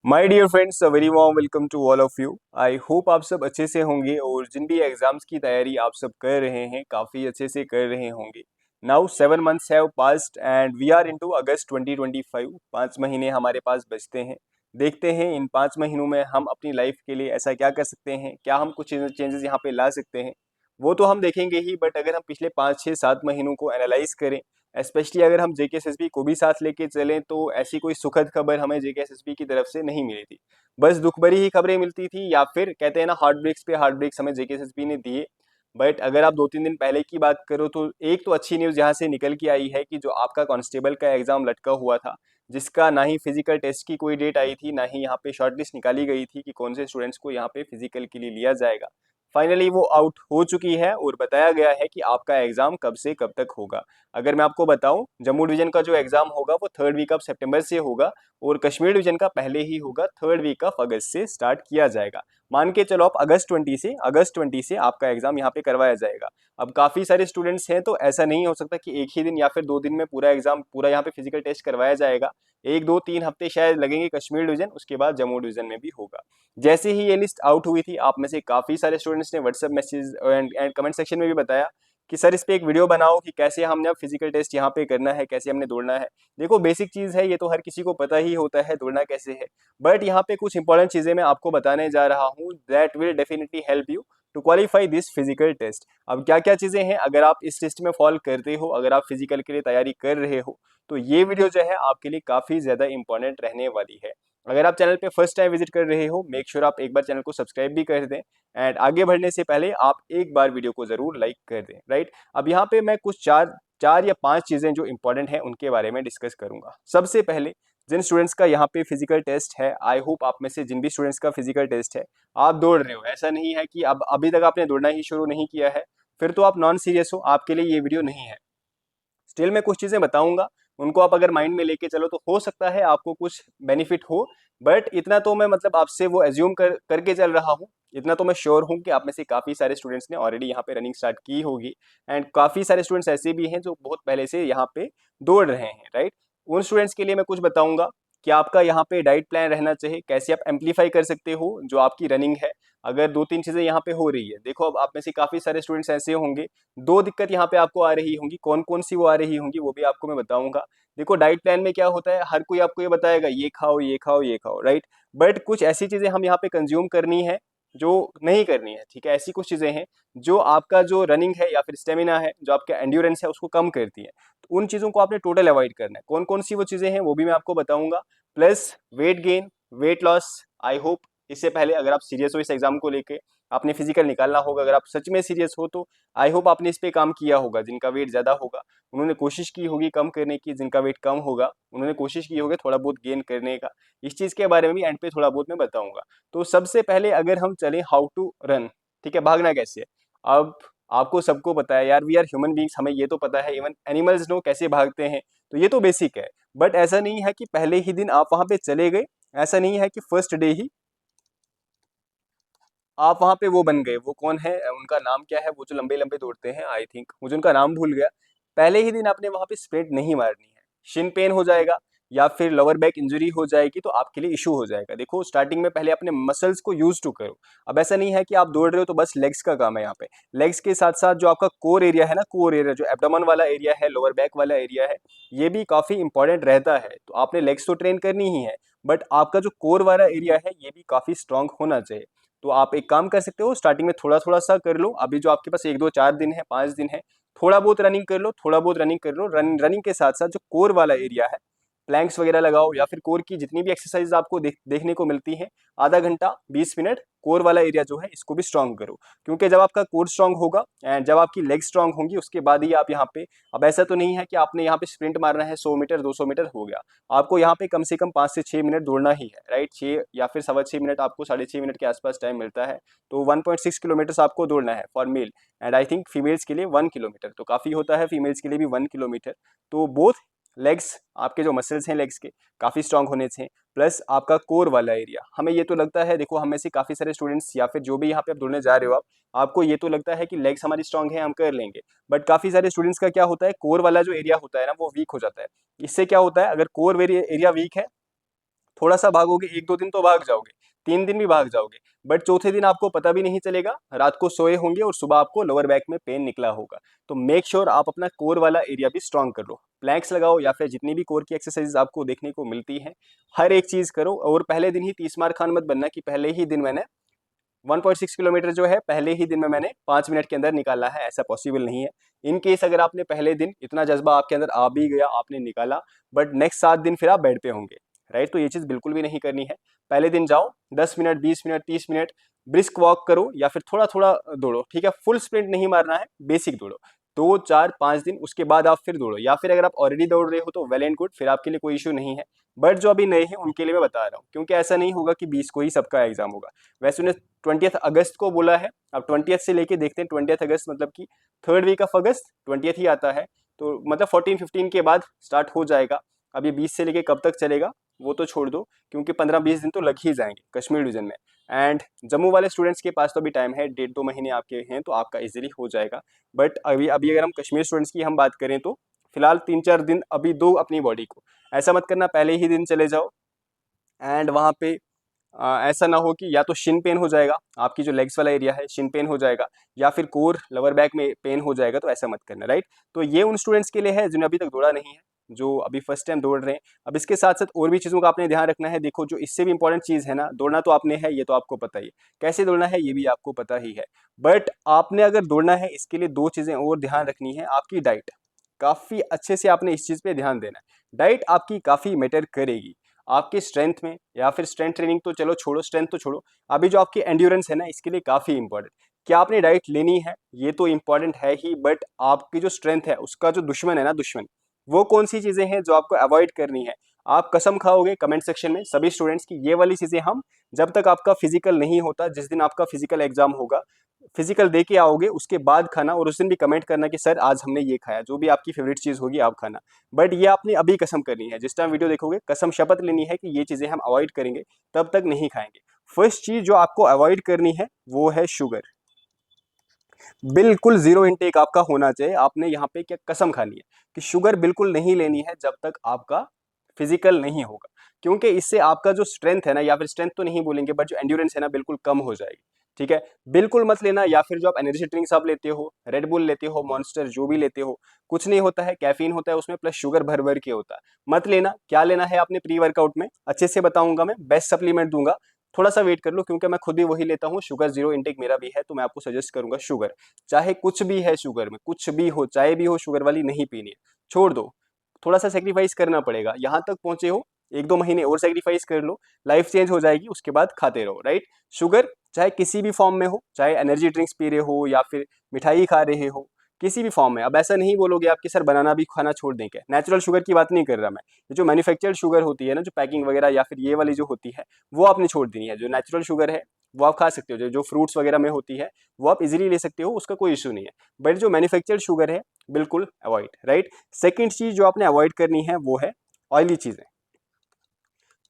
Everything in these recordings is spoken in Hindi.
My dear friends, a very warm welcome to all of you. I hope आप सब अच्छे से होंगे और जिन भी एग्जाम्स की तैयारी आप सब कर रहे हैं काफ़ी अच्छे से कर रहे होंगे। Now 7 months have passed and we are into August 2025। 5 महीने हमारे पास बचते हैं। देखते हैं इन 5 महीनों में हम अपनी लाइफ के लिए ऐसा क्या कर सकते हैं, क्या हम कुछ चेंजेस यहाँ पे ला सकते हैं। वो तो हम देखेंगे ही, बट अगर हम पिछले 5 6 7 महीनों को एनालाइज करें, स्पेशली अगर हम जेकेएसएसबी को भी साथ लेके चलें, तो ऐसी कोई सुखद खबर हमें जेकेएसएसबी की तरफ से नहीं मिली थी। बस दुख भरी ही खबरें मिलती थी, या फिर कहते हैं ना, हार्ट ब्रेक्स पे हार्ट ब्रेक्स हमें जेकेएसएसबी ने दिए। बट अगर आप 2 3 दिन पहले की बात करो, तो एक तो अच्छी न्यूज़ यहाँ से निकल के आई है कि जो आपका कांस्टेबल का एग्जाम लटका हुआ था, जिसका ना ही फिजिकल टेस्ट की कोई डेट आई थी, ना ही यहाँ पे शॉर्ट लिस्ट निकाली गई थी कि कौन से स्टूडेंट्स को यहाँ पे फिजिकल के लिए लिया जाएगा, फाइनली वो आउट हो चुकी है और बताया गया है कि आपका एग्जाम कब से कब तक होगा। अगर मैं आपको बताऊं, जम्मू डिवीजन का जो एग्जाम होगा वो 3rd वीक ऑफ सितंबर से होगा, और कश्मीर डिवीजन का पहले ही होगा, 3rd वीक ऑफ अगस्त से स्टार्ट किया जाएगा। मान के चलो आप अगस्त 20 से आपका एग्जाम यहाँ पे करवाया जाएगा। अब काफी सारे स्टूडेंट्स हैं, तो ऐसा नहीं हो सकता कि एक ही दिन या फिर 2 दिन में पूरा एग्जाम, पूरा यहाँ पे फिजिकल टेस्ट करवाया जाएगा। 1 2 3 हफ्ते शायद लगेंगे कश्मीर डिवीजन, उसके बाद जम्मू डिवीजन में भी होगा। जैसे ही ये लिस्ट आउट हुई थी, आप में से काफी सारे स्टूडेंट्स ने WhatsApp message and comment section में भी बताया कि सर इस पे एक वीडियो बनाओ कि कैसे हमने अब फिजिकल टेस्ट यहाँ पे करना है, कैसे हमने दौड़ना है। देखो, बेसिक चीज है, ये तो हर किसी को पता ही होता है दौड़ना कैसे है। बट यहाँ पे कुछ इंपॉर्टेंट चीजें मैं आपको बताने जा रहा हूँ, that will definitely help you to qualify this physical test. अब क्या क्या चीजें हैं, अगर आप इस टेस्ट में फॉल करते हो, अगर आप फिजिकल के लिए तैयारी कर रहे हो, तो ये वीडियो जो है आपके लिए काफी ज्यादा इंपॉर्टेंट रहने वाली है। अगर आप चैनल पे फर्स्ट टाइम विजिट कर रहे हो, मेक श्योर आप एक बार चैनल को सब्सक्राइब भी कर दें, एंड आगे बढ़ने से पहले आप एक बार वीडियो को जरूर लाइक कर दें, राइट। अब यहाँ पे मैं कुछ चार चार या पांच चीजें जो इंपॉर्टेंट हैं उनके बारे में डिस्कस करूंगा। सबसे पहले, जिन स्टूडेंट्स का यहाँ पे फिजिकल टेस्ट है, आई होप आप में से जिन भी स्टूडेंट्स का फिजिकल टेस्ट है, आप दौड़ रहे हो। ऐसा नहीं है कि अब अभी तक आपने दौड़ना ही शुरू नहीं किया है, फिर तो आप नॉन सीरियस हो, आपके लिए ये वीडियो नहीं है। स्टिल मैं कुछ चीजें बताऊंगा, उनको आप अगर माइंड में लेके चलो तो हो सकता है आपको कुछ बेनिफिट हो। बट इतना तो मैं मतलब आपसे वो एज्यूम करके चल रहा हूँ, इतना तो मैं श्योर हूँ कि आप में से काफी सारे स्टूडेंट्स ने ऑलरेडी यहाँ पे रनिंग स्टार्ट की होगी, एंड काफी सारे स्टूडेंट्स ऐसे भी हैं जो बहुत पहले से यहाँ पे दौड़ रहे हैं, राइट। उन स्टूडेंट्स के लिए मैं कुछ बताऊंगा कि आपका यहाँ पे डाइट प्लान रहना चाहिए, कैसे आप एम्पलीफाई कर सकते हो जो आपकी रनिंग है। अगर 2 3 चीजें यहाँ पे हो रही है, देखो अब आप में से काफी सारे स्टूडेंट्स ऐसे होंगे, दो दिक्कत यहाँ पे आपको आ रही होंगी। कौन कौन सी वो आ रही होंगी वो भी आपको मैं बताऊंगा। देखो, डाइट प्लान में क्या होता है, हर कोई आपको ये बताएगा ये खाओ ये खाओ ये खाओ, राइट। बट कुछ ऐसी चीजें हम यहाँ पे कंज्यूम करनी है जो नहीं करनी है, ठीक है। ऐसी कुछ चीजें हैं जो आपका जो रनिंग है या फिर स्टेमिना है, जो आपका एंड्योरेंस है, उसको कम करती है। तो उन चीजों को आपने टोटल अवॉइड करना है। कौन कौन सी वो चीजें हैं वो भी मैं आपको बताऊंगा। Plus weight gain, weight loss. I hope इससे पहले अगर आप सीरियस हो इस एग्जाम को लेके, आपने फिजिकल निकालना होगा, अगर आप सच में सीरियस हो, तो आई होप आपने इस पे काम किया होगा। जिनका वेट ज्यादा होगा उन्होंने कोशिश की होगी कम करने की, जिनका वेट कम होगा उन्होंने कोशिश की होगी थोड़ा बहुत गेन करने का। इस चीज के बारे में भी एंड पे थोड़ा बहुत मैं बताऊंगा। तो सबसे पहले अगर हम चले हाउ टू रन, ठीक है, भागना कैसे है। अब आपको सबको पता है यार, वी आर ह्यूमन बींग्स, हमें ये तो पता है, इवन एनिमल्स नो कैसे भागते हैं, तो ये तो बेसिक है। बट ऐसा नहीं है कि पहले ही दिन आप वहां पे चले गए, ऐसा नहीं है कि फर्स्ट डे ही आप वहां पे वो बन गए। वो कौन है, उनका नाम क्या है, वो जो लंबे लंबे दौड़ते हैं, आई थिंक मुझे उनका नाम भूल गया। पहले ही दिन आपने वहां पे स्प्रिंट नहीं मारनी है, शिन पेन हो जाएगा या फिर लोअर बैक इंजरी हो जाएगी, तो आपके लिए इशू हो जाएगा। देखो, स्टार्टिंग में पहले अपने मसल्स को यूज टू करो। अब ऐसा नहीं है कि आप दौड़ रहे हो तो बस लेग्स का काम है यहाँ पे। लेग्स के साथ साथ जो आपका कोर एरिया है ना, कोर एरिया जो एब्डोमेन वाला एरिया है, लोअर बैक वाला एरिया है, ये भी काफी इंपॉर्टेंट रहता है। तो आपने लेग्स तो ट्रेन करनी ही है, बट आपका जो कोर वाला एरिया है ये भी काफी स्ट्रांग होना चाहिए। तो आप एक काम कर सकते हो, स्टार्टिंग में थोड़ा थोड़ा सा कर लो। अभी जो आपके पास 1 2 4 दिन है, 5 दिन है, थोड़ा बहुत रनिंग कर लो, थोड़ा बहुत रनिंग कर लो। रनिंग के साथ साथ जो कोर वाला एरिया है, प्लैंक्स वगैरह लगाओ, या फिर कोर की जितनी भी एक्सरसाइज आपको देखने को मिलती है, आधा घंटा 20 मिनट कोर वाला एरिया जो है इसको भी स्ट्रांग करो। क्योंकि जब आपका कोर स्ट्रांग होगा एंड जब आपकी लेग स्ट्रांग होंगी, उसके बाद ही आप यहाँ पे, अब ऐसा तो नहीं है कि आपने यहाँ पे स्प्रिंट मारना है 100 मीटर 200 मीटर हो गया। आपको यहाँ पे कम से कम 5 से 6 मिनट दौड़ना ही है, राइट। 6 या फिर 6.25 मिनट आपको 6.5 मिनट के आसपास टाइम मिलता है। तो 1.6 किलोमीटर आपको दौड़ना है for male, and I think females के लिए 1 किलोमीटर तो काफ़ी होता है, फीमेल्स के लिए भी 1 किलोमीटर। तो बोथ लेग्स, आपके जो मसल्स हैं लेग्स के, काफ़ी स्ट्रांग होने चाहिए। प्लस आपका कोर वाला एरिया, हमें ये तो लगता है, देखो हम में से काफ़ी सारे स्टूडेंट्स या फिर जो भी यहाँ पे आप दौड़ने जा रहे हो, आप आपको ये तो लगता है कि लेग्स हमारी स्ट्रांग है, हम कर लेंगे। बट काफ़ी सारे स्टूडेंट्स का क्या होता है, कोर वाला जो एरिया होता है ना वो वीक हो जाता है। इससे क्या होता है, अगर कोर एरिया वीक है, थोड़ा सा भागोगे, 1-2 दिन तो भाग जाओगे, 3 दिन भी भाग जाओगे, बट चौथे दिन आपको पता भी नहीं चलेगा, रात को सोए होंगे और सुबह आपको लोअर बैक में पेन निकला होगा। तो मेक श्योर आप अपना कोर वाला एरिया भी स्ट्रांग कर लो, प्लैंक्स लगाओ या फिर जितनी भी कोर की एक्सरसाइज आपको देखने को मिलती है, हर एक चीज करो। और पहले दिन ही 30 मार खान मत बनना कि पहले ही दिन मैंने 1.6 किलोमीटर जो है पहले ही दिन में मैंने 5 मिनट के अंदर निकाला है, ऐसा पॉसिबल नहीं है। इन केस अगर आपने पहले दिन इतना जज्बा आपके अंदर आ भी गया, आपने निकाला, बट नेक्स्ट 7 दिन फिर आप बेड पे होंगे, राइट। तो ये चीज बिल्कुल भी नहीं करनी है। पहले दिन जाओ 10 minute, 20 minute, 30 minute brisk walk करो या फिर थोड़ा थोड़ा दौड़ो, ठीक है। फुल स्प्रिंट नहीं मारना है, बेसिक दौड़ो 2, 4, 5 दिन, उसके बाद आप फिर दौड़ो। या फिर अगर आप ऑलरेडी दौड़ रहे हो तो वेल एंड गुड, फिर आपके लिए कोई इशू नहीं है। बट जो अभी नए हैं उनके लिए मैं बता रहा हूँ, क्योंकि ऐसा नहीं होगा कि 20 को ही सबका एग्जाम होगा। वैसे उन्हें 20 अगस्त को बोला है, अब 20 से लेके देखते हैं 20 अगस्त मतलब कि 3rd वीक ऑफ अगस्त 20 ही आता है, तो मतलब 14-15 के बाद स्टार्ट हो जाएगा। अब ये 20 से लेके कब तक चलेगा वो तो छोड़ दो, क्योंकि 15-20 दिन तो लग ही जाएंगे कश्मीर डिवीजन में। एंड जम्मू वाले स्टूडेंट्स के पास तो अभी टाइम है, 1.5-2 महीने आपके हैं, तो आपका इजीली हो जाएगा। बट अभी अभी अगर हम कश्मीर स्टूडेंट्स की हम बात करें तो फिलहाल 3-4 दिन अभी दो अपनी बॉडी को। ऐसा मत करना पहले ही दिन चले जाओ एंड वहाँ पे ऐसा ना हो कि या तो शिन पेन हो जाएगा, आपकी जो लेग्स वाला एरिया है शिन पेन हो जाएगा, या फिर कोर लोअर बैक में पेन हो जाएगा, तो ऐसा मत करना, राइट। तो ये उन स्टूडेंट्स के लिए है जिन्हें अभी तक दौड़ा नहीं है, जो अभी फर्स्ट टाइम दौड़ रहे हैं। अब इसके साथ साथ और भी चीज़ों का आपने ध्यान रखना है। देखो जो इससे भी इंपॉर्टेंट चीज़ है ना, दौड़ना तो आपने है, ये तो आपको पता ही है, कैसे दौड़ना है ये भी आपको पता ही है। बट आपने अगर दौड़ना है इसके लिए 2 चीज़ें और ध्यान रखनी है। आपकी डाइट, काफ़ी अच्छे से आपने इस चीज़ पे ध्यान देना है। डाइट आपकी काफ़ी मैटर करेगी आपके स्ट्रेंथ में, या फिर स्ट्रेंथ ट्रेनिंग तो चलो छोड़ो, स्ट्रेंथ तो छोड़ो, अभी जो आपकी एंड्योरेंस है ना इसके लिए काफ़ी इंपॉर्टेंट। क्या आपने डाइट लेनी है ये तो इंपॉर्टेंट है ही, बट आपकी जो स्ट्रेंथ है उसका जो दुश्मन है ना, दुश्मन, वो कौन सी चीज़ें हैं जो आपको अवॉइड करनी है। आप कसम खाओगे कमेंट सेक्शन में सभी स्टूडेंट्स की, ये वाली चीज़ें हम जब तक आपका फिजिकल नहीं होता, जिस दिन आपका फिजिकल एग्जाम होगा, फिजिकल दे के आओगे उसके बाद खाना, और उस दिन भी कमेंट करना कि सर आज हमने ये खाया, जो भी आपकी फेवरेट चीज़ होगी आप खाना। बट ये आपने अभी कसम करनी है, जिस टाइम वीडियो देखोगे कसम शपथ लेनी है कि ये चीज़ें हम अवॉइड करेंगे, तब तक नहीं खाएंगे। फर्स्ट चीज़ जो आपको अवॉइड करनी है वो है शुगर। बिल्कुल जीरो इनटेक आपका होना चाहिए। आपने यहाँ पे क्या कसम खानी है कि शुगर बिल्कुल नहीं लेनी है जब तक आपका फिजिकल नहीं होगा, क्योंकि इससे आपका जो स्ट्रेंथ है ना, या फिर स्ट्रेंथ तो नहीं बोलेंगे बट जो एंड्योरेंस है ना बिल्कुल कम हो जाएगी, ठीक है। बिल्कुल मत लेना। या फिर जो आप एनर्जी ड्रिंक्स आप लेते हो, रेड बुल लेते हो, मॉन्स्टर जो भी लेते हो, कुछ नहीं होता है, कैफीन होता है उसमें प्लस शुगर भर भर के होता है, मत लेना। क्या लेना है आपने प्री वर्कआउट में अच्छे से बताऊंगा, मैं बेस्ट सप्लीमेंट दूंगा, थोड़ा सा वेट कर लो, क्योंकि मैं खुद भी वही लेता हूँ, शुगर जीरो इंटेक मेरा भी है, तो मैं आपको सजेस्ट करूंगा शुगर, चाहे कुछ भी है शुगर में, कुछ भी हो, चाहे भी हो, शुगर वाली नहीं पीनी है, छोड़ दो। थोड़ा सा सेक्रीफाइस करना पड़ेगा, यहाँ तक पहुंचे हो 1-2 महीने और सेक्रीफाइस कर लो, लाइफ चेंज हो जाएगी, उसके बाद खाते रहो, राइट। शुगर चाहे किसी भी फॉर्म में हो, चाहे एनर्जी ड्रिंक्स पी रहे हो या फिर मिठाई खा रहे हो, किसी भी फॉर्म में। अब ऐसा नहीं बोलोगे आप कि सर बनाना भी खाना छोड़ दें क्या, नेचुरल शुगर की बात नहीं कर रहा मैं, ये जो मैन्युफैक्चर्ड शुगर होती है ना, जो पैकिंग वगैरह या फिर ये वाली जो होती है, वो आपने छोड़ देनी है। जो नेचुरल शुगर है वो आप खा सकते हो, जो फ्रूट्स वगैरह में होती है वो आप इजीली ले सकते हो, उसका कोई इशू नहीं है। बट जो मैन्युफैक्चर्ड शुगर है बिल्कुल अवॉइड, राइट। सेकंड चीज जो आपने अवॉइड करनी है वो है ऑयली चीजें।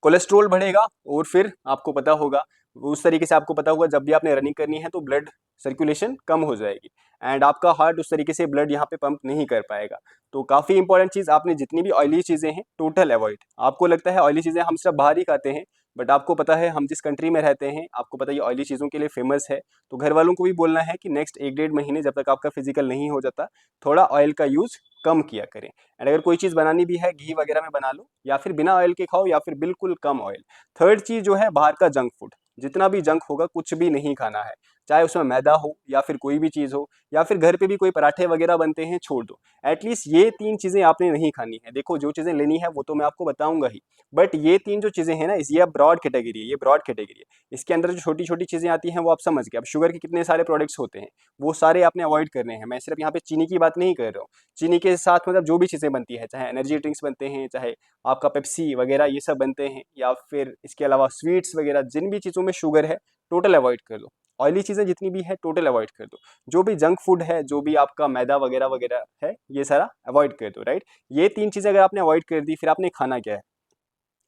कोलेस्ट्रोल बढ़ेगा, और फिर आपको पता होगा, उस तरीके से आपको पता होगा जब भी आपने रनिंग करनी है तो ब्लड सर्कुलेशन कम हो जाएगी, एंड आपका हार्ट उस तरीके से ब्लड यहाँ पे पंप नहीं कर पाएगा। तो काफ़ी इंपॉर्टेंट चीज़, आपने जितनी भी ऑयली चीज़ें हैं टोटल अवॉइड। आपको लगता है ऑयली चीज़ें हम सिर्फ बाहर ही खाते हैं, बट आपको पता है हम जिस कंट्री में रहते हैं, आपको पता है ये ऑयली चीज़ों के लिए फेमस है। तो घर वालों को भी बोलना है कि नेक्स्ट 1-1.5 महीने जब तक आपका फिजिकल नहीं हो जाता, थोड़ा ऑयल का यूज़ कम किया करें। एंड अगर कोई चीज़ बनानी भी है घी वगैरह में बना लो, या फिर बिना ऑयल के खाओ, या फिर बिल्कुल कम ऑयल। थर्ड चीज़ जो है बाहर का जंक फूड, जितना भी जंक होगा कुछ भी नहीं खाना है, चाहे उसमें मैदा हो या फिर कोई भी चीज़ हो, या फिर घर पे भी कोई पराठे वगैरह बनते हैं, छोड़ दो। एटलीस्ट ये 3 चीज़ें आपने नहीं खानी है। देखो जो चीज़ें लेनी है वो तो मैं आपको बताऊंगा ही, बट ये 3 जो चीज़ें हैं ना, ये ब्रॉड कैटेगरी है, ये ब्रॉड कैटेगरी है। इसके अंदर जो छोटी छोटी चीज़ें आती हैं वो आप समझ गए। अब शुगर के कितने सारे प्रोडक्ट्स होते हैं, वो सारे आपने अवॉइड करने हैं। मैं सिर्फ यहाँ पे चीनी की बात नहीं कर रहा हूँ, चीनी के साथ मतलब जो भी चीज़ें बनती है, चाहे एनर्जी ड्रिंक्स बनते हैं, चाहे आपका पेप्सी वगैरह ये सब बनते हैं, या फिर इसके अलावा स्वीट्स वगैरह, जिन भी चीज़ों में शुगर है टोटल अवॉइड कर दो। ऑयली चीज़ें जितनी भी है टोटल अवॉइड कर दो। जो भी जंक फूड है, जो भी आपका मैदा वगैरह वगैरह है, ये सारा अवॉइड कर दो, राइट। ये 3 चीज़ें अगर आपने अवॉइड कर दी, फिर आपने खाना क्या है,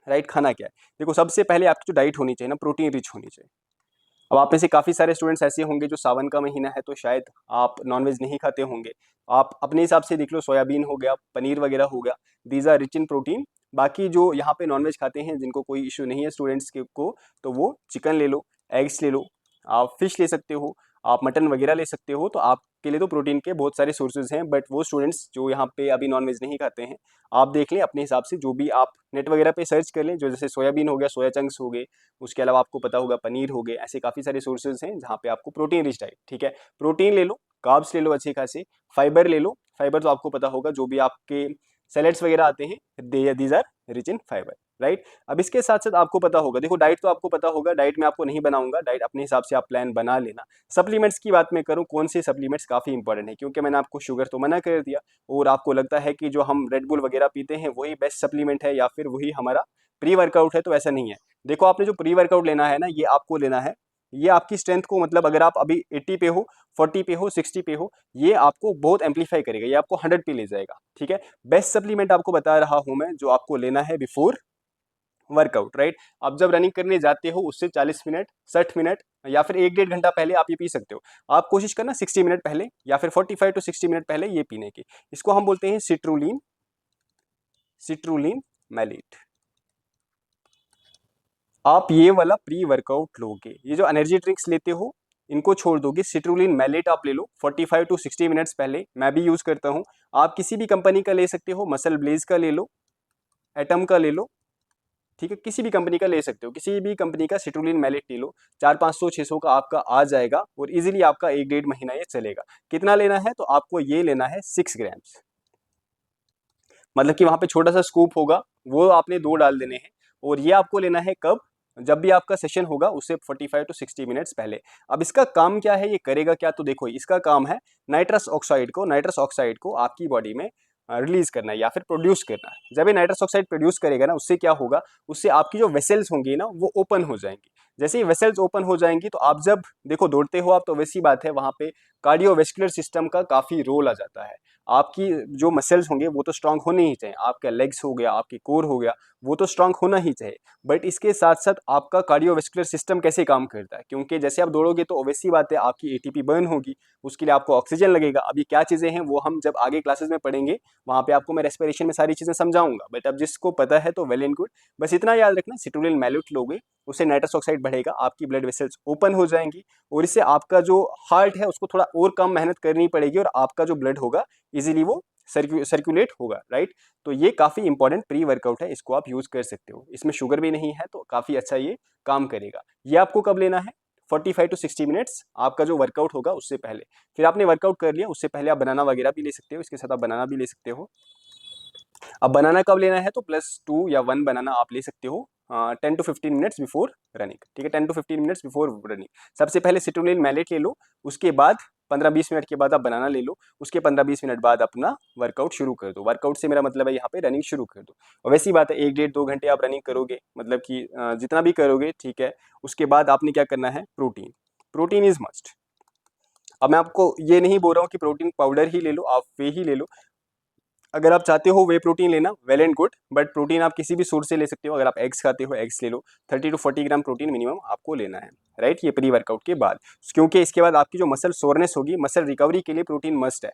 राइट। खाना क्या है, देखो सबसे पहले आपकी जो डाइट होनी चाहिए ना, प्रोटीन रिच होनी चाहिए। अब आप में से काफ़ी सारे स्टूडेंट्स ऐसे होंगे जो सावन का महीना है तो शायद आप नॉनवेज नहीं खाते होंगे। आप अपने हिसाब से देख लो, सोयाबीन हो गया, पनीर वगैरह हो गया, these are rich in protein, बाकी जो यहाँ पे नॉनवेज खाते हैं जिनको कोई इशू नहीं है स्टूडेंट्स के को, तो वो चिकन ले लो, एग्स ले लो, आप फिश ले सकते हो, आप मटन वगैरह ले सकते हो। तो आपके लिए तो प्रोटीन के बहुत सारे सोर्सेज हैं, बट वो स्टूडेंट्स जो यहाँ पे अभी नॉनवेज नहीं खाते हैं, आप देख लें अपने हिसाब से, जो भी आप नेट वगैरह पे सर्च कर लें, जो जैसे सोयाबीन हो गया, सोया चंक्स हो गए, उसके अलावा आपको पता होगा पनीर हो गए, ऐसे काफ़ी सारे सोर्सेज हैं जहाँ पे आपको प्रोटीन रिच डाइट, ठीक है, प्रोटीन ले लो, कार्ब्स ले लो अच्छे खासे, फाइबर ले लो, फाइबर तो आपको पता होगा जो भी आपके सैलेड्स वगैरह आते हैं, these are rich in fibre, right. अब इसके साथ साथ आपको पता होगा, देखो डाइट तो आपको पता होगा, डाइट में आपको नहीं बनाऊंगा, डाइट अपने हिसाब से आप प्लान बना लेना। सप्लीमेंट्स की बात मैं करूँ, कौन से सप्लीमेंट्स काफ़ी इंपॉर्टेंट है, क्योंकि मैंने आपको शुगर तो मना कर दिया, और आपको लगता है कि जो हम रेड बुल वगैरह पीते हैं वही बेस्ट सप्लीमेंट है या फिर वही हमारा प्री वर्कआउट है, तो ऐसा नहीं है। देखो आपने जो प्री वर्कआउट लेना है ना, ये आपको लेना है, ये आपकी स्ट्रेंथ को, मतलब अगर आप अभी 80 पे हो, 40 पे हो, 60 पे हो, ये आपको बहुत एम्पलीफाई करेगा, ये आपको 100 पे ले जाएगा, ठीक है। बेस्ट सप्लीमेंट आपको बता रहा हूं मैं, जो आपको लेना है बिफोर वर्कआउट, राइट। आप जब रनिंग करने जाते हो उससे 40 मिनट, 60 मिनट या फिर 1-1.5 घंटा पहले आप ये पी सकते हो। आप कोशिश करना 60 मिनट पहले या फिर 45 टू 60 मिनट पहले ये पीने की। इसको हम बोलते हैं सिट्रुलिन, सिट्रुलिन मैलेट। आप ये वाला प्री वर्कआउट लोगे, ये जो एनर्जी ड्रिंक्स लेते हो इनको छोड़ दोगे, सिट्रुलिन मैलेट आप ले लो 45 टू 60 मिनट्स पहले, मैं भी यूज़ करता हूँ। आप किसी भी कंपनी का ले सकते हो, मसल ब्लेज का ले लो, एटम का ले लो, ठीक है, किसी भी कंपनी का ले सकते हो, किसी भी कंपनी का सिट्रुलिन मैलेट ले लो, 400-500-600 का आपका आ जाएगा और इजीली आपका 1-1.5 महीना ये चलेगा। कितना लेना है, तो आपको ये लेना है 6 ग्राम्स, मतलब कि वहाँ पे छोटा सा स्कूप होगा, वो आपने 2 डाल देने हैं, और ये आपको लेना है कब, जब भी आपका सेशन होगा उससे 45 टू 60 मिनट्स पहले। अब इसका काम क्या है, ये करेगा क्या, तो देखो इसका काम है नाइट्रस ऑक्साइड को आपकी बॉडी में रिलीज करना है या फिर प्रोड्यूस करना है। जब ये नाइट्रस ऑक्साइड प्रोड्यूस करेगा ना, उससे क्या होगा, उससे आपकी जो वेसल्स होंगी ना वो ओपन हो जाएंगी। जैसे ही वेसल्स ओपन हो जाएंगी तो आप जब देखो दौड़ते हो आप, तो वैसी बात है वहाँ पे कार्डियोवेस्कुलर सिस्टम का काफ़ी रोल आ जाता है। आपकी जो मसल्स होंगे वो तो स्ट्रांग होने ही चाहिए, आपका लेग्स हो गया, आपकी कोर हो गया, वो तो स्ट्रांग होना ही चाहिए, बट इसके साथ साथ आपका कार्डियोवेस्कुलर सिस्टम कैसे काम करता है, क्योंकि जैसे आप दौड़ोगे तो ऑब्वियसली बात है आपकी एटीपी बर्न होगी, उसके लिए आपको ऑक्सीजन लगेगा। अभी क्या चीज़ें हैं वो हम जब आगे क्लासेस में पढ़ेंगे, वहाँ पे आपको मैं रेस्पिरेशन में सारी चीज़ें समझाऊंगा, बट अब जिसको पता है तो वेल एंड गुड। बस इतना याद रखना, सिट्रुलिन मैलेट लोगे उससे नाइट्रस ऑक्साइड बढ़ेगा, आपकी ब्लड वेसल्स ओपन हो जाएंगी, और इससे आपका जो हार्ट है उसको थोड़ा और कम मेहनत करनी पड़ेगी, और आपका जो ब्लड होगा इजीली वो सर्कुलेट होगा, राइट। तो ये काफ़ी इंपॉर्टेंट प्री वर्कआउट है, इसको आप यूज़ कर सकते हो, इसमें शुगर भी नहीं है, तो काफ़ी अच्छा ये काम करेगा। ये आपको कब लेना है, 45 टू 60 मिनट्स आपका जो वर्कआउट होगा उससे पहले। फिर आपने वर्कआउट कर लिया, उससे पहले आप बनाना वगैरह भी ले सकते हो, इसके साथ आप बनाना भी ले सकते हो। अब बनाना कब लेना है, तो +2 या 1 बनाना आप ले सकते हो 10 टू 15 मिनट्स बिफोर रनिंग, ठीक है, 10 टू 15 मिनट्स बिफोर रनिंग। सबसे पहले सिट्रुलिन मैलेट ले लो, उसके बाद 15-20 मिनट के बाद आप बनाना ले लो, उसके 15-20 मिनट बाद अपना वर्कआउट शुरू कर दो। वर्कआउट से मेरा मतलब है यहाँ पे रनिंग शुरू कर दो, और वैसी बात है 1-1.5-2 घंटे आप रनिंग करोगे, मतलब कि जितना भी करोगे, ठीक है। उसके बाद आपने क्या करना है, प्रोटीन, प्रोटीन इज मस्ट। अब मैं आपको ये नहीं बोल रहा हूँ कि प्रोटीन पाउडर ही ले लो, आप वे ही ले लो। अगर आप चाहते हो वे प्रोटीन लेना, well and good, but protein आप किसी भी सोर्स से ले सकते हो। अगर आप एग्स खाते हो, एग्स ले लो, 30 टू 40 ग्राम प्रोटीन मिनिमम आपको लेना है, राइट, ये प्री वर्कआउट के बाद, क्योंकि इसके बाद आपकी जो मसल सोरनेस होगी, मसल रिकवरी के लिए प्रोटीन मस्ट है,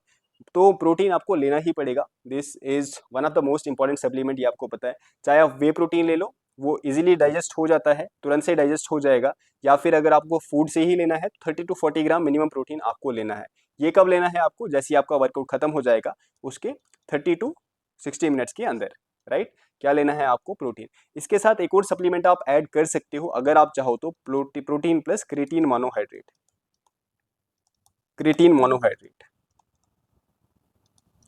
तो प्रोटीन आपको लेना ही पड़ेगा। This is one of the most important supplement, ये आपको पता है। चाहे आप वे प्रोटीन ले लो, वो इजीली डाइजेस्ट हो जाता है, तुरंत से डाइजेस्ट हो जाएगा, या फिर अगर आपको फूड से ही लेना है तो 30 टू 40 ग्राम मिनिमम प्रोटीन आपको लेना है। ये कब लेना है आपको, जैसे ही आपका वर्कआउट खत्म हो जाएगा उसके 30 टू 60 मिनट्स के अंदर, राइट। क्या लेना है आपको, प्रोटीन। इसके साथ एक और सप्लीमेंट आप ऐड कर सकते हो अगर आप चाहो तो, protein plus creatine monohydrate, creatine monohydrate.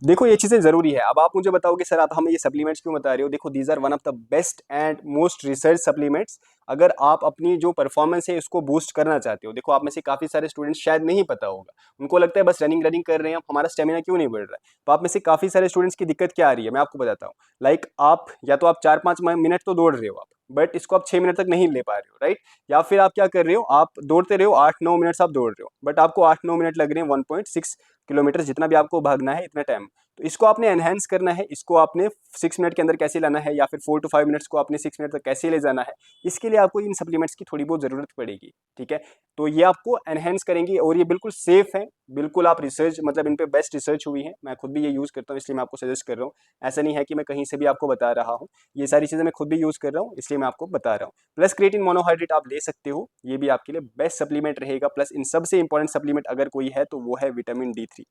देखो ये चीज़ें ज़रूरी है। अब आप मुझे बताओगे सर आप हमें ये सप्लीमेंट्स क्यों बता रहे हो, देखो these are one of the best and most research supplements. अगर आप अपनी जो परफॉर्मेंस है इसको बूस्ट करना चाहते हो, देखो आप में से काफ़ी सारे स्टूडेंट्स शायद नहीं पता होगा, उनको लगता है बस रनिंग रनिंग कर रहे हैं, हमारा स्टेमिना क्यों नहीं बढ़ रहा है। तो आप में से काफ़ी सारे स्टूडेंट्स की दिक्कत क्या आ रही है, मैं आपको बताता हूँ। लाइक आप या तो आप 4-5 मिनट तो दौड़ रहे हो आप, बट इसको आप 6 मिनट तक नहीं ले पा रहे हो, राइट। या फिर आप क्या कर रहे हो, आप दौड़ते रहे हो 8-9 मिनट्स आप दौड़ रहे हो, बट आपको 8-9 मिनट लग रहे हैं 1.6 किलोमीटर जितना भी आपको भागना है इतना टाइम। तो इसको आपने एनहेंस करना है, इसको आपने 6 मिनट के अंदर कैसे लाना है, या फिर 4 to 5 मिनट्स को आपने 6 मिनट तक कैसे ले जाना है, इसके लिए आपको इन सप्लीमेंट्स की थोड़ी बहुत ज़रूरत पड़ेगी। ठीक है, तो ये आपको एनहेंस करेंगी और ये बिल्कुल सेफ है, बिल्कुल आप रिसर्च मतलब इन पे बेस्ट रिसर्च हुई है, मैं खुद भी ये यूज़ करता हूँ इसलिए मैं आपको सजेस्ट कर रहा हूँ। ऐसा नहीं है कि मैं कहीं से भी आपको बता रहा हूँ, ये सारी चीज़ें मैं खुद भी यूज़ कर रहा हूँ इसलिए मैं आपको बता रहा हूँ। प्लस क्रिएटिन मोनोहाइड्रेट आप ले सकते हो, ये भी आपके लिए बेस्ट सप्लीमेंट रहेगा। प्लस इन सबसे इंपॉर्टेंट सप्लीमेंट अगर कोई है तो वो है विटामिन D3।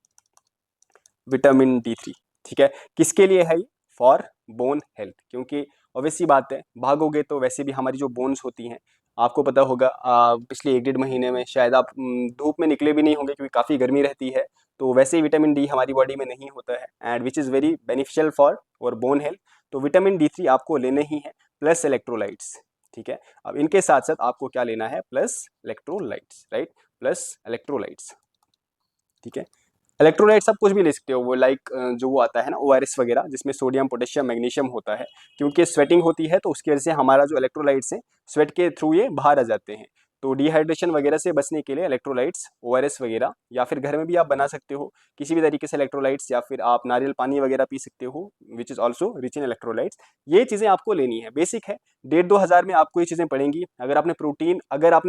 विटामिन D3, ठीक है, किसके लिए है ये? फॉर बोन हेल्थ, क्योंकि ऑब्वियसली बात है, भागोगे तो वैसे भी हमारी जो बोन्स होती हैं, आपको पता होगा पिछले 1 डेढ़ महीने में शायद आप धूप में निकले भी नहीं होंगे क्योंकि काफ़ी गर्मी रहती है, तो वैसे ही विटामिन डी हमारी बॉडी में नहीं होता है and which is very beneficial for और बोन हेल्थ। तो विटामिन D3 आपको लेने ही है, प्लस इलेक्ट्रोलाइट्स। ठीक है, अब इनके साथ साथ आपको क्या लेना है? Plus electrolytes, right, plus electrolytes. ठीक है, इलेक्ट्रोलाइट्स आप कुछ भी ले सकते हो, वो लाइक जो वो आता है ना ORS वगैरह, जिसमें सोडियम पोटेशियम मैग्नीशियम होता है, क्योंकि स्वेटिंग होती है तो उसकी वजह से हमारा जो इलेक्ट्रोलाइट्स है स्वेट के थ्रू ये बाहर आ जाते हैं। तो डिहाइड्रेशन वगैरह से बचने के लिए इलेक्ट्रोलाइट्स ORS वगैरह, या फिर घर में भी आप बना सकते हो किसी भी तरीके से इलेक्ट्रोलाइट्स, या फिर आप नारियल पानी वगैरह पी सकते हो which is also rich in electrolytes. ये चीज़ें आपको लेनी है, बेसिक है, 1,500-2,000 में आपको ये चीज़ें पड़ेंगी। अगर आपने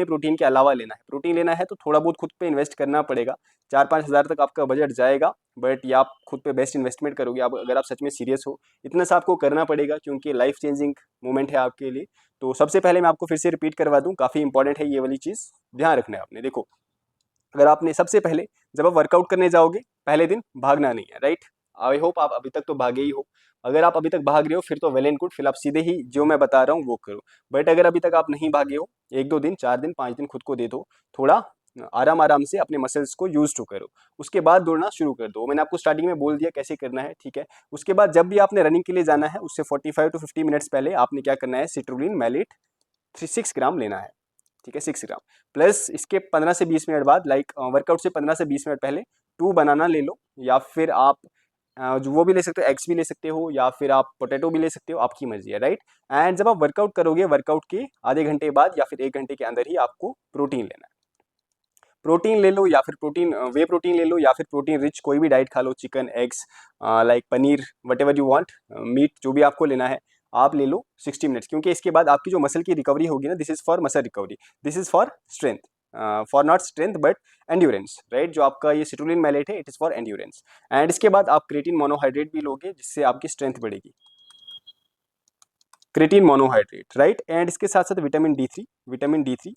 प्रोटीन के अलावा लेना है तो थोड़ा बहुत खुद पे इन्वेस्ट करना पड़ेगा, 4-5 हज़ार तक आपका बजट जाएगा, बट ये आप खुद पे बेस्ट इन्वेस्टमेंट करोगे आप, अगर आप सच में सीरियस हो। इतना सा आपको करना पड़ेगा क्योंकि लाइफ चेंजिंग मोमेंट है आपके लिए। तो सबसे पहले मैं आपको फिर से रिपीट करवा दूं, काफ़ी इंपॉर्टेंट है ये वाली चीज़, ध्यान रखना है आपने। देखो, अगर आपने सबसे पहले जब आप वर्कआउट करने जाओगे पहले दिन भागना नहीं है, राइट। आई होप आप अभी तक तो भागे ही हो। अगर आप अभी तक भाग रहे हो फिर तो वेल एंड गुड, फिर आप सीधे ही जो मैं बता रहा हूँ वो करो। बट अगर अभी तक आप नहीं भागे हो, 1-2 दिन, 4 दिन, 5 दिन खुद को दे दो, थोड़ा आराम आराम से अपने मसल्स को यूज टू करो, उसके बाद दौड़ना शुरू कर दो। मैंने आपको स्टार्टिंग में बोल दिया कैसे करना है, ठीक है। उसके बाद जब भी आपने रनिंग के लिए जाना है उससे 45 to 50 मिनट्स पहले आपने क्या करना है? सिट्रुलिन मैलेट 6 ग्राम लेना है, ठीक है, 6 ग्राम। प्लस इसके 15 से 20 मिनट बाद, लाइक वर्कआउट से 15 से 20 मिनट पहले 2 बनाना ले लो, या फिर आप जो वो भी ले सकते हो, एग्स भी ले सकते हो, या फिर आप पोटैटो भी ले सकते हो, आपकी मर्जी है, राइट। एंड जब आप वर्कआउट करोगे, वर्कआउट के आधे घंटे बाद या फिर 1 घंटे के अंदर ही आपको प्रोटीन लेना है। प्रोटीन ले लो, या फिर प्रोटीन वे प्रोटीन ले लो, या फिर प्रोटीन रिच कोई भी डाइट खा लो, chicken, eggs, like paneer, whatever you want, meat, जो भी आपको लेना है आप ले लो 60 मिनट्स, क्योंकि इसके बाद आपकी जो मसल की रिकवरी होगी ना, this is for muscle recovery, this is for strength, for not strength but endurance, right. जो आपका ये सिट्रुलिन मैलेट है, it is for endurance. And इसके बाद आप क्रेटिन मोनोहाइड्रेट भी लोगे जिससे आपकी स्ट्रेंथ बढ़ेगी, क्रेटिन मोनोहाइड्रेट, राइट। एंड इसके साथ साथ विटामिन D3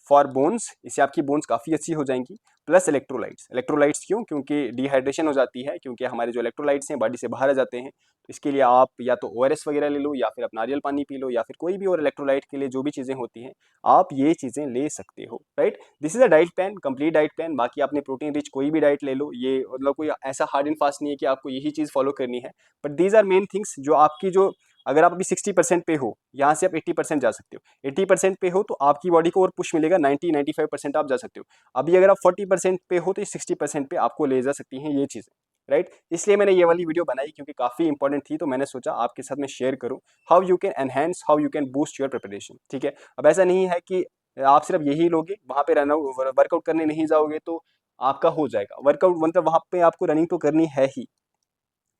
फॉर बोन्स, इससे आपकी बोन्स काफ़ी अच्छी हो जाएंगी। प्लस इलेक्ट्रोलाइट्स क्यों? क्योंकि डिहाइड्रेशन हो जाती है, क्योंकि हमारे जो इलेक्ट्रोलाइट्स हैं बॉडी से बाहर आ जाते हैं, तो इसके लिए आप या तो ORS वगैरह ले लो, या फिर आप नारियल पानी पी लो, या फिर कोई भी और इलेक्ट्रोलाइट के लिए जो भी चीज़ें होती हैं आप ये चीज़ें ले सकते हो, right. This is a diet plan, complete diet plan. बाकी आपने प्रोटीन रिच कोई भी डाइट ले लो, ये मतलब कोई ऐसा हार्ड एंड फास्ट नहीं है कि आपको यही चीज़ फॉलो करनी है, but these are main things जो आपकी जो, अगर आप अभी 60% पे हो, यहाँ से आप 80% जा सकते हो। 80% पे हो तो आपकी बॉडी को और पुश मिलेगा, 90-95% आप जा सकते हो। अभी अगर आप 40% पे हो तो 60% पे आपको ले जा सकती हैं ये चीज़ें, राइट। इसलिए मैंने ये वाली वीडियो बनाई क्योंकि काफ़ी इंपॉर्टेंट थी, तो मैंने सोचा आपके साथ में शेयर करूँ how you can enhance, how you can boost your preparation, ठीक है। अब ऐसा नहीं है कि आप सिर्फ यही लोगे, वहाँ पे रन वर्कआउट करने नहीं जाओगे तो आपका हो जाएगा वर्कआउट, मतलब वहाँ पे आपको रनिंग तो करनी है ही।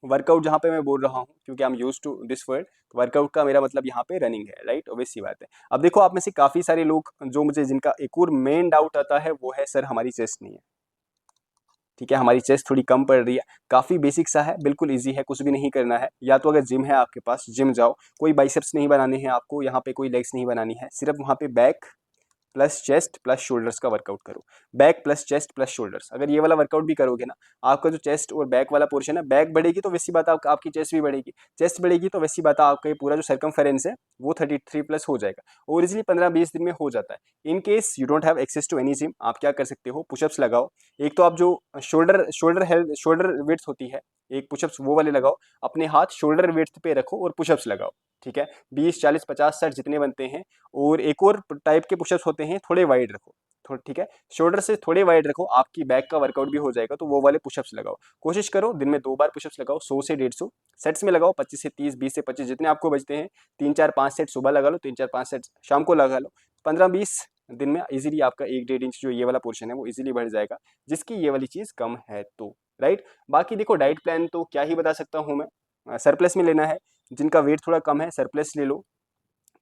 वर्कआउट जहाँ पे मैं बोल रहा हूँ, क्योंकि I am used to this word, workout का मेरा मतलब यहाँ पे रनिंग है, राइट, ऑब्वियस सी बात है। अब देखो, आप में से काफ़ी सारे लोग जो मुझे, जिनका एक और मेन डाउट आता है वो है, सर हमारी चेस्ट नहीं है, ठीक है, हमारी चेस्ट थोड़ी कम पड़ रही है। काफ़ी बेसिक सा है, बिल्कुल इजी है, कुछ भी नहीं करना है। या तो अगर जिम है आपके पास, जिम जाओ, कोई बाइसेप्स नहीं बनाने हैं आपको, यहाँ पे कोई लेग्स नहीं बनानी है, सिर्फ वहाँ पे back plus chest plus shoulders का वर्कआउट करो। Back plus chest plus shoulders, अगर ये वाला वर्कआउट भी करोगे ना, आपका जो चेस्ट और बैक वाला पोर्शन है, बैक बढ़ेगी तो वैसी बात आपकी चेस्ट भी बढ़ेगी, चेस्ट बढ़ेगी तो वैसी बात आपका ये पूरा जो सर्कमफेरेंस है वो 33 प्लस हो जाएगा, और इजिली 15-20 दिन में हो जाता है। In case you don't have access to any gym, आप क्या कर सकते हो? पुशअप्स लगाओ। एक तो आप जो शोल्डर विड्थ होती है, एक पुशअप्स वो वाले लगाओ, अपने हाथ शोल्डर विड्थ पे रखो और पुशअप्स लगाओ, ठीक है, 20, 40, 50, 60 जितने बनते हैं। और एक और टाइप के पुशअप्स होते हैं, थोड़े वाइड रखो, ठीक है, शोल्डर से थोड़े वाइड रखो, आपकी बैक का वर्कआउट भी हो जाएगा, तो वो वाले पुशअप्स लगाओ। कोशिश करो दिन में 2 बार पुशअप्स लगाओ, 100 से 150 सेट्स में लगाओ, 25 से 30, 20 से 25 जितने आपको बचते हैं। 3-4-5 सेट सुबह लगा लो, 3-4-5 सेट शाम को लगा लो। 15-20 दिन में इजीली आपका 1-1.5 इंच जो ये वाला पोर्शन है वो इजीली बढ़ जाएगा, जिसकी ये वाली चीज़ कम है तो। राइट। बाकी देखो डाइट प्लान तो क्या ही बता सकता हूँ मैं, सरप्लस में लेना है, जिनका वेट थोड़ा कम है सरप्लस ले लो,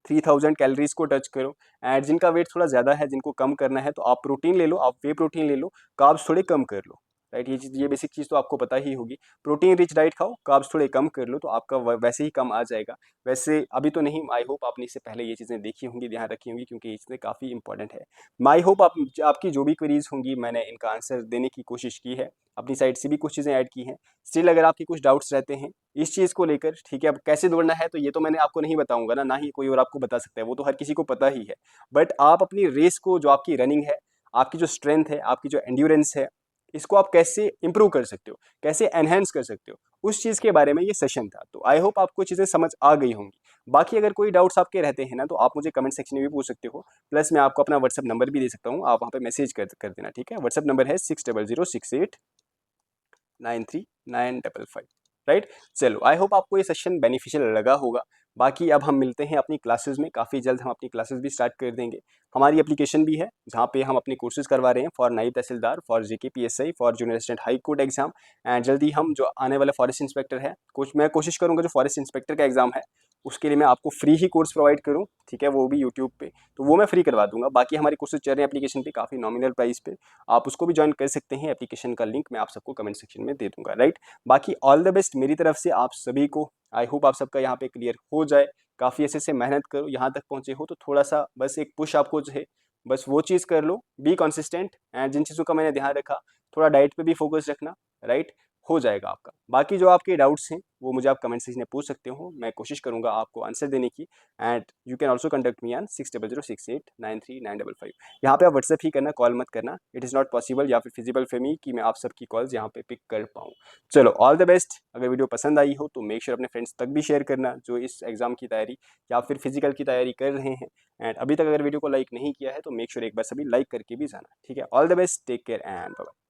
3000 कैलोरीज को टच करो। एंड जिनका वेट थोड़ा ज़्यादा है, जिनको कम करना है, तो आप प्रोटीन ले लो, आप वे प्रोटीन ले लो, कार्ब्स थोड़े कम कर लो, राइट। ये चीज़, ये बेसिक चीज़ तो आपको पता ही होगी। प्रोटीन रिच डाइट खाओ, कार्ब्स थोड़े कम कर लो, तो आपका वैसे ही कम आ जाएगा। वैसे अभी तो नहीं, आई होप आपने इससे पहले ये चीज़ें देखी होंगी, ध्यान रखी होंगी, क्योंकि ये चीज़ें काफ़ी इंपॉर्टेंट है। आई होप आपकी जो भी क्वेरीज होंगी मैंने इनका आंसर देने की कोशिश की है, अपनी साइड से भी कुछ चीज़ें ऐड की हैं। स्टिल अगर आपके कुछ डाउट्स रहते हैं इस चीज़ को लेकर, ठीक है, अब कैसे दौड़ना है तो ये तो मैंने आपको नहीं बताऊंगा ना, ना ही कोई और आपको बता सकता है, वो तो हर किसी को पता ही है। बट आप अपनी रेस को, जो आपकी रनिंग है, आपकी जो स्ट्रेंथ है, आपकी जो एंड्योरेंस है, इसको आप कैसे इंप्रूव कर सकते हो, कैसे एनहेंस कर सकते हो, उस चीज़ के बारे में ये सेशन था। तो आई होप आपको चीज़ें समझ आ गई होंगी। बाकी अगर कोई डाउट्स आपके रहते हैं ना, तो आप मुझे कमेंट सेक्शन में भी पूछ सकते हो। प्लस मैं आपको अपना व्हाट्सअप नंबर भी दे सकता हूँ, आप वहाँ पे मैसेज कर देना, ठीक है। व्हाट्सअप नंबर है 6006893955, राइट। चलो, आई होप आपको ये सेशन बेनिफिशियल लगा होगा। बाकी अब हम मिलते हैं अपनी क्लासेस में, काफ़ी जल्द हम अपनी क्लासेस भी स्टार्ट कर देंगे। हमारी एप्लीकेशन भी है जहाँ पे हम अपने कोर्सेज करवा रहे हैं for naib tehsildar, for JKPSI, for junior assistant high court exam. And जल्दी हम जो आने वाला फॉरेस्ट इंस्पेक्टर है, मैं कोशिश करूँगा जो फॉरेस्ट इंस्पेक्टर का एग्जाम है उसके लिए मैं आपको फ्री ही कोर्स प्रोवाइड करूँ, ठीक है, वो भी यूट्यूब पे, तो वो मैं फ्री करवा दूंगा। बाकी हमारे कोर्सेज चल रहे हैं एप्लीकेशन पे काफ़ी नॉमिनल प्राइस पे, आप उसको भी ज्वाइन कर सकते हैं। एप्लीकेशन का लिंक मैं आप सबको कमेंट सेक्शन में दे दूंगा, राइट। बाकी ऑल द बेस्ट मेरी तरफ से आप सभी को। आई होप आप सबका यहाँ पे क्लियर हो जाए। काफ़ी अच्छे से मेहनत करो, यहाँ तक पहुँचे हो तो थोड़ा सा बस एक पुश आपको जो है, बस वो चीज़ कर लो, बी कंसिस्टेंट। एंड जिन चीज़ों का मैंने ध्यान रखा, थोड़ा डाइट पे भी फोकस रखना, राइट, हो जाएगा आपका। बाकी जो आपके डाउट्स हैं वो मुझे आप कमेंट सेक्शन में पूछ सकते हो, मैं कोशिश करूँगा आपको आंसर देने की। And you can also contact me on 6006893955। यहाँ पे आप व्हाट्सएप ही करना, कॉल मत करना, इट इज़ नॉट पॉसिबल या फिर फिजिबल फॉर मी कि मैं आप सबकी कॉल्स यहाँ पे पिक कर पाऊँ। चलो, ऑल द बेस्ट। अगर वीडियो पसंद आई हो तो मेक श्योर अपने फ्रेंड्स तक भी शेयर करना जो इस एग्जाम की तैयारी या फिर फिजिकल की तैयारी कर रहे हैं। एंड अभी तक अगर वीडियो को लाइक नहीं किया है तो मेक श्योर एक बार सभी लाइक करके भी जाना, ठीक है। All the best, take care and bye.